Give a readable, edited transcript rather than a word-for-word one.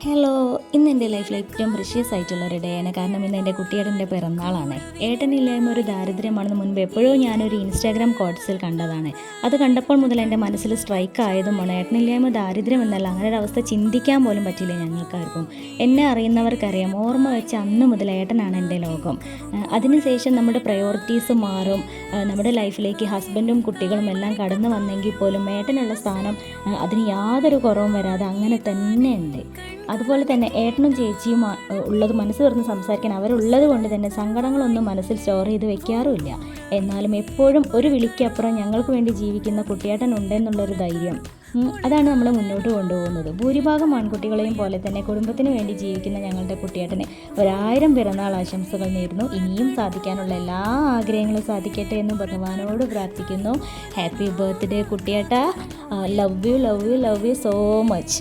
Hello, ഇന്ന് എൻ്റെ ലൈഫിൽ ഏറ്റവും പ്രഷ്യസ് ആയിട്ടുള്ളൊരു ഡേ ആണ്. കാരണം ഇന്ന് എൻ്റെ കുട്ടിയുടെ പിറന്നാളാണ്. ഏട്ടനില്ലായ്മ ഒരു ദാരിദ്ര്യമാണെന്ന് മുൻപ് എപ്പോഴും ഞാനൊരു ഇൻസ്റ്റാഗ്രാം കോട്സിൽ കണ്ടതാണ്. അത് കണ്ടപ്പോൾ മുതൽ എൻ്റെ മനസ്സിൽ സ്ട്രൈക്ക് ആയതുമാണ്. ഏട്ടനില്ലായ്മ ദാരിദ്ര്യം എന്നല്ല, അങ്ങനെ ഒരു അവസ്ഥ ചിന്തിക്കാൻ പോലും പറ്റില്ല ഞങ്ങൾക്കാർക്കും. എന്നെ അറിയുന്നവർക്കറിയാം, ഓർമ്മ വെച്ച അന്ന് മുതൽ ഏട്ടനാണ് എൻ്റെ ലോകം. അതിനുശേഷം നമ്മുടെ പ്രയോറിറ്റീസ് മാറും. നമ്മുടെ ലൈഫിലേക്ക് ഹസ്ബൻഡും കുട്ടികളും എല്ലാം കടന്നു വന്നെങ്കിൽ പോലും ഏട്ടനുള്ള സ്ഥാനം അതിന് യാതൊരു കുറവും വരാതെ അങ്ങനെ തന്നെ ഉണ്ട്. അതുപോലെ തന്നെ ഏട്ടനും ചേച്ചിയും ഉള്ളത് മനസ്സ് തുറന്ന് സംസാരിക്കാൻ അവരുള്ളത് കൊണ്ട് തന്നെ സങ്കടങ്ങളൊന്നും മനസ്സിൽ സ്റ്റോർ ചെയ്ത് വെക്കാറുമില്ല. എന്നാലും എപ്പോഴും ഒരു വിളിക്കപ്പുറം ഞങ്ങൾക്ക് വേണ്ടി ജീവിക്കുന്ന കുട്ടിയേട്ടൻ ഉണ്ടെന്നുള്ളൊരു ധൈര്യം, അതാണ് നമ്മൾ മുന്നോട്ട് കൊണ്ടുപോകുന്നത്. ഭൂരിഭാഗം ആൺകുട്ടികളെയും പോലെ തന്നെ കുടുംബത്തിന് വേണ്ടി ജീവിക്കുന്ന ഞങ്ങളുടെ കുട്ടിയേട്ടന് 1000 പിറന്നാൾ ആശംസകൾ നേരുന്നു. ഇനിയും സാധിക്കാനുള്ള എല്ലാ ആഗ്രഹങ്ങളും സാധിക്കട്ടെ എന്ന് ഭഗവാനോട് പ്രാർത്ഥിക്കുന്നു. ഹാപ്പി ബർത്ത്ഡേ കുട്ടിയേട്ട. Love you so much.